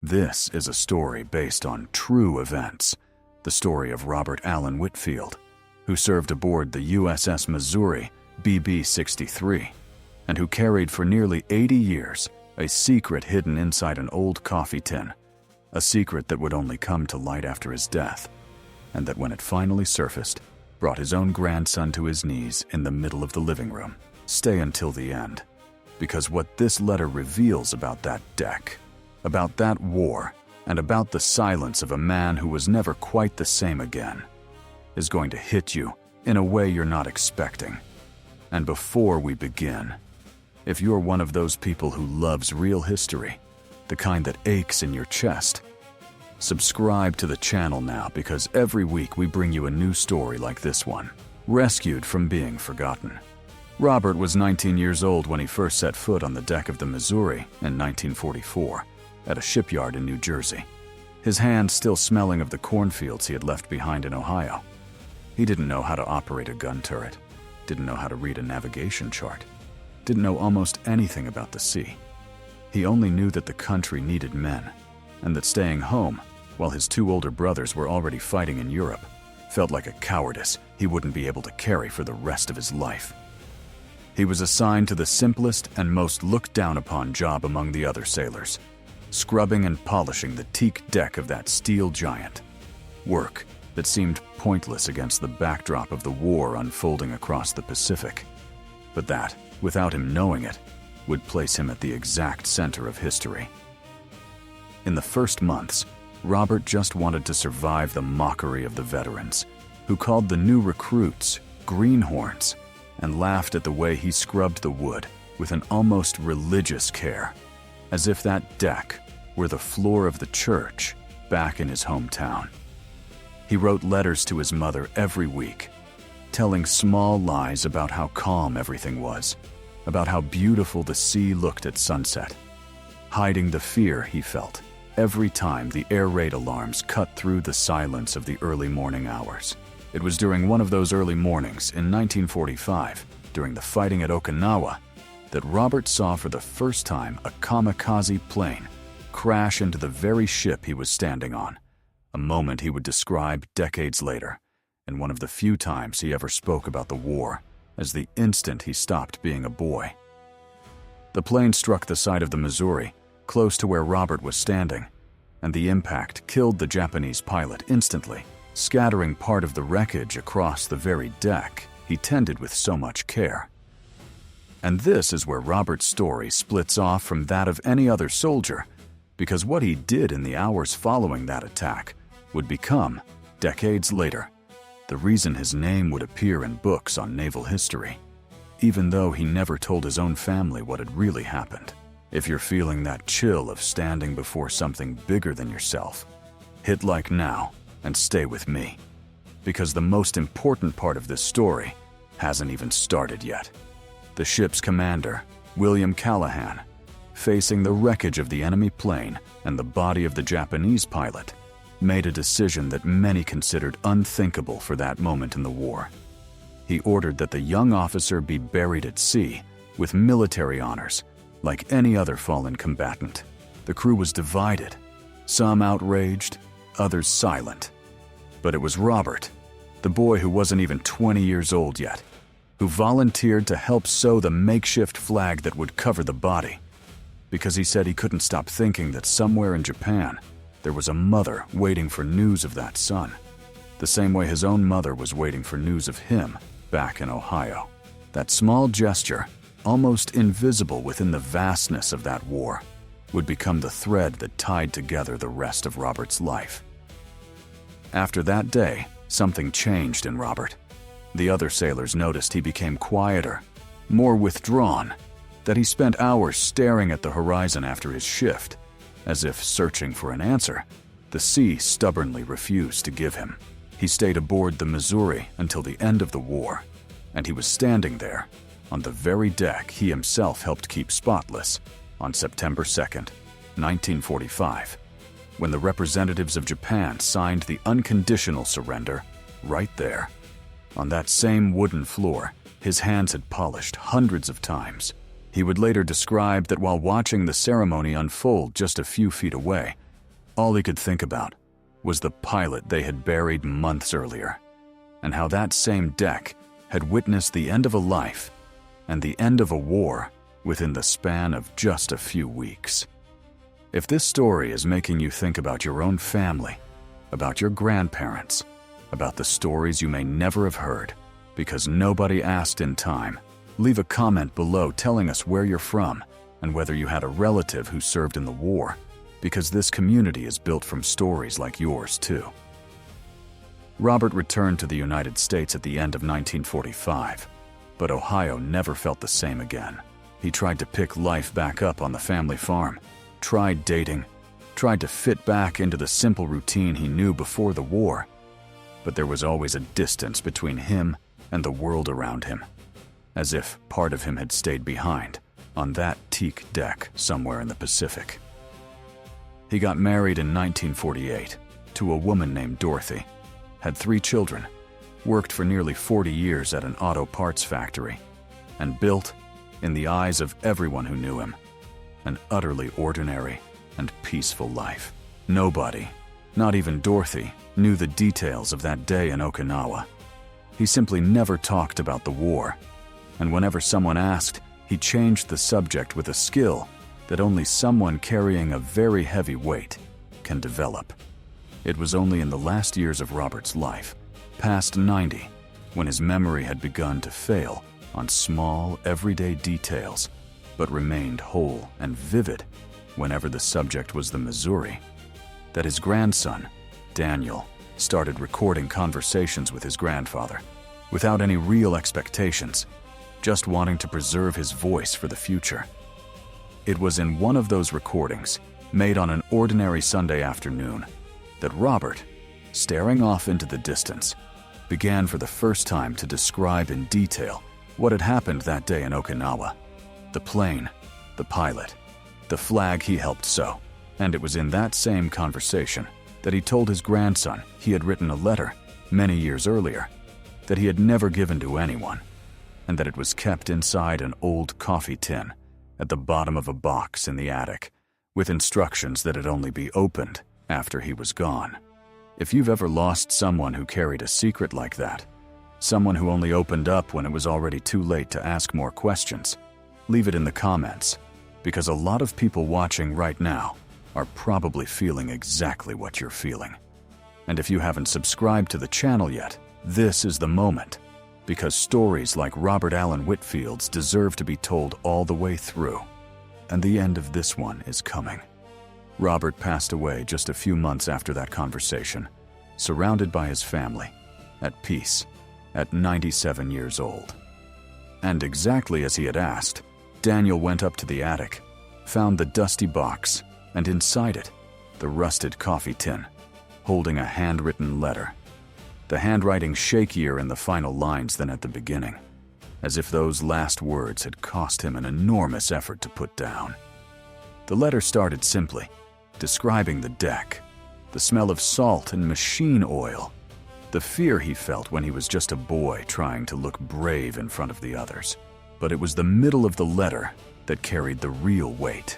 This is a story based on true events, the story of Robert Allen Whitfield, who served aboard the USS Missouri BB-63 and who carried for nearly 80 years a secret hidden inside an old coffee tin, a secret that would only come to light after his death, and that when it finally surfaced, brought his own grandson to his knees in the middle of the living room. Stay until the end, because what this letter reveals about that deck, about that war, and about the silence of a man who was never quite the same again, is going to hit you in a way you're not expecting. And before we begin, if you're one of those people who loves real history, the kind that aches in your chest, subscribe to the channel now, because every week we bring you a new story like this one, rescued from being forgotten. Robert was 19 years old when he first set foot on the deck of the Missouri in 1944 at a shipyard in New Jersey, his hands still smelling of the cornfields he had left behind in Ohio. He didn't know how to operate a gun turret, didn't know how to read a navigation chart, didn't know almost anything about the sea. He only knew that the country needed men, and that staying home, while his two older brothers were already fighting in Europe, felt like a cowardice he wouldn't be able to carry for the rest of his life. He was assigned to the simplest and most looked down upon job among the other sailors, scrubbing and polishing the teak deck of that steel giant, work that seemed pointless against the backdrop of the war unfolding across the Pacific, but that, without him knowing it, would place him at the exact center of history. In the first months, Robert just wanted to survive the mockery of the veterans, who called the new recruits greenhorns, and laughed at the way he scrubbed the wood with an almost religious care, as if that deck were the floor of the church back in his hometown. He wrote letters to his mother every week, telling small lies about how calm everything was, about how beautiful the sea looked at sunset, hiding the fear he felt every time the air raid alarms cut through the silence of the early morning hours. It was during one of those early mornings in 1945, during the fighting at Okinawa, that Robert saw for the first time a kamikaze plane crash into the very ship he was standing on, a moment he would describe decades later, and one of the few times he ever spoke about the war, as the instant he stopped being a boy. The plane struck the side of the Missouri, close to where Robert was standing, and the impact killed the Japanese pilot instantly, scattering part of the wreckage across the very deck he tended with so much care. And this is where Robert's story splits off from that of any other soldier, because what he did in the hours following that attack would become, decades later, the reason his name would appear in books on naval history, even though he never told his own family what had really happened. If you're feeling that chill of standing before something bigger than yourself, hit like now and stay with me, because the most important part of this story hasn't even started yet. The ship's commander, William Callahan, facing the wreckage of the enemy plane and the body of the Japanese pilot, made a decision that many considered unthinkable for that moment in the war. He ordered that the young officer be buried at sea with military honors, like any other fallen combatant. The crew was divided, some outraged, others silent. But it was Robert, the boy who wasn't even 20 years old yet, who volunteered to help sew the makeshift flag that would cover the body, because he said he couldn't stop thinking that somewhere in Japan there was a mother waiting for news of that son, the same way his own mother was waiting for news of him back in Ohio. That small gesture, almost invisible within the vastness of that war, would become the thread that tied together the rest of Robert's life. After that day, something changed in Robert. The other sailors noticed he became quieter, more withdrawn, that he spent hours staring at the horizon after his shift, as if searching for an answer the sea stubbornly refused to give him. He stayed aboard the Missouri until the end of the war, and he was standing there, on the very deck he himself helped keep spotless, on September 2nd, 1945, when the representatives of Japan signed the unconditional surrender right there. On that same wooden floor, his hands had polished hundreds of times. He would later describe that while watching the ceremony unfold just a few feet away, All he could think about was the pilot they had buried months earlier, and how that same deck had witnessed the end of a life and the end of a war within the span of just a few weeks. If this story is making you think about your own family, about your grandparents, about the stories you may never have heard because nobody asked in time, leave a comment below telling us where you're from and whether you had a relative who served in the war, because this community is built from stories like yours too. Robert returned to the United States at the end of 1945, but Ohio never felt the same again. He tried to pick life back up on the family farm, tried dating, tried to fit back into the simple routine he knew before the war, but there was always a distance between him and the world around him, as if part of him had stayed behind on that teak deck somewhere in the Pacific. He got married in 1948 to a woman named Dorothy, had 3 children, worked for nearly 40 years at an auto parts factory, and built, in the eyes of everyone who knew him, an utterly ordinary and peaceful life. Nobody, not even Dorothy, knew the details of that day in Okinawa. He simply never talked about the war, and whenever someone asked, he changed the subject with a skill that only someone carrying a very heavy weight can develop. It was only in the last years of Robert's life, past 90, when his memory had begun to fail on small, everyday details, but remained whole and vivid whenever the subject was the Missouri, that his grandson, Daniel, started recording conversations with his grandfather without any real expectations, just wanting to preserve his voice for the future. It was in one of those recordings, made on an ordinary Sunday afternoon, that Robert, staring off into the distance, began for the first time to describe in detail what had happened that day in Okinawa. The plane, the pilot, the flag he helped sew. And it was in that same conversation that he told his grandson he had written a letter many years earlier that he had never given to anyone, and that it was kept inside an old coffee tin at the bottom of a box in the attic, with instructions that it only be opened after he was gone. If you've ever lost someone who carried a secret like that, someone who only opened up when it was already too late to ask more questions, leave it in the comments, because a lot of people watching right now are probably feeling exactly what you're feeling. And if you haven't subscribed to the channel yet, this is the moment, because stories like Robert Allen Whitfield's deserve to be told all the way through, and the end of this one is coming. Robert passed away just a few months after that conversation, surrounded by his family, at peace, at 97 years old. And exactly as he had asked, Daniel went up to the attic, found the dusty box, and inside it, the rusted coffee tin, holding a handwritten letter. The handwriting shakier in the final lines than at the beginning, as if those last words had cost him an enormous effort to put down. The letter started simply, describing the deck, the smell of salt and machine oil, the fear he felt when he was just a boy trying to look brave in front of the others. But it was the middle of the letter that carried the real weight,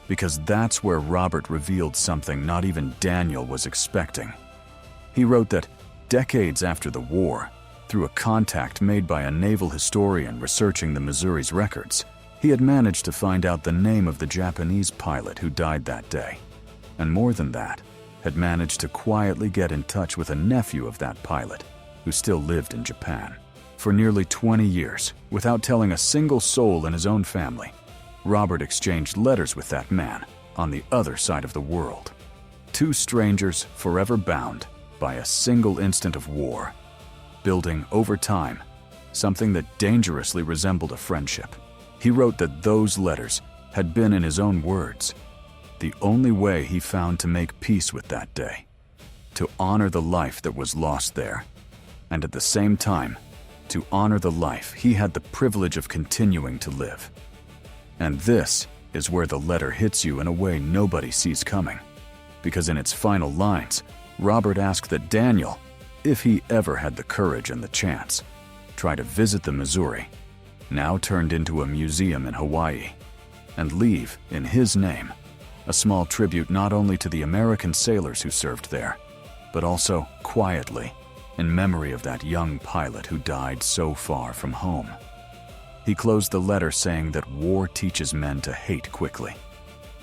because that's where Robert revealed something not even Daniel was expecting. He wrote that decades after the war, through a contact made by a naval historian researching the Missouri's records, he had managed to find out the name of the Japanese pilot who died that day. And more than that, had managed to quietly get in touch with a nephew of that pilot, who still lived in Japan. For nearly 20 years, without telling a single soul in his own family, Robert exchanged letters with that man on the other side of the world. 2 strangers forever bound by a single instant of war, building over time something that dangerously resembled a friendship. He wrote that those letters had been, in his own words, the only way he found to make peace with that day, to honor the life that was lost there, and at the same time, to honor the life he had the privilege of continuing to live. And this is where the letter hits you in a way nobody sees coming, because in its final lines, Robert asked that Daniel, if he ever had the courage and the chance, try to visit the Missouri, now turned into a museum in Hawaii, and leave, in his name, a small tribute not only to the American sailors who served there, but also, quietly, in memory of that young pilot who died so far from home. He closed the letter saying that war teaches men to hate quickly,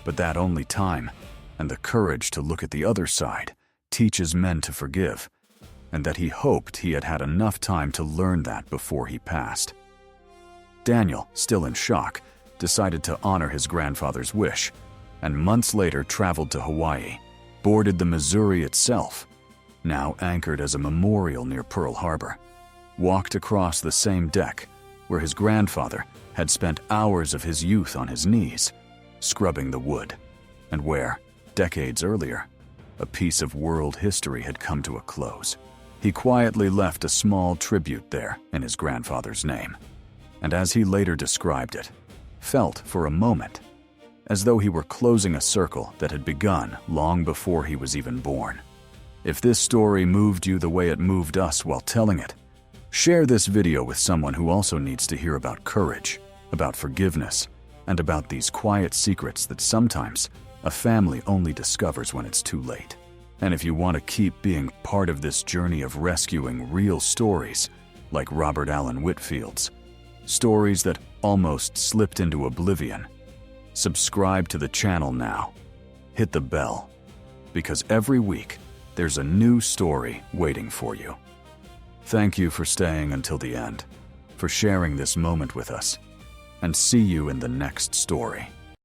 but that only time and the courage to look at the other side teaches men to forgive, and that he hoped he had had enough time to learn that before he passed. Daniel, still in shock, decided to honor his grandfather's wish, and months later traveled to Hawaii, boarded the Missouri itself, now anchored as a memorial near Pearl Harbor, walked across the same deck where his grandfather had spent hours of his youth on his knees, scrubbing the wood, and where, decades earlier, a piece of world history had come to a close. He quietly left a small tribute there in his grandfather's name, and as he later described it, felt for a moment as though he were closing a circle that had begun long before he was even born. If this story moved you the way it moved us while telling it, share this video with someone who also needs to hear about courage, about forgiveness, and about these quiet secrets that sometimes a family only discovers when it's too late. And if you want to keep being part of this journey of rescuing real stories like Robert Allen Whitfield's, stories that almost slipped into oblivion, subscribe to the channel now. Hit the bell, because every week there's a new story waiting for you. Thank you for staying until the end, for sharing this moment with us, and see you in the next story.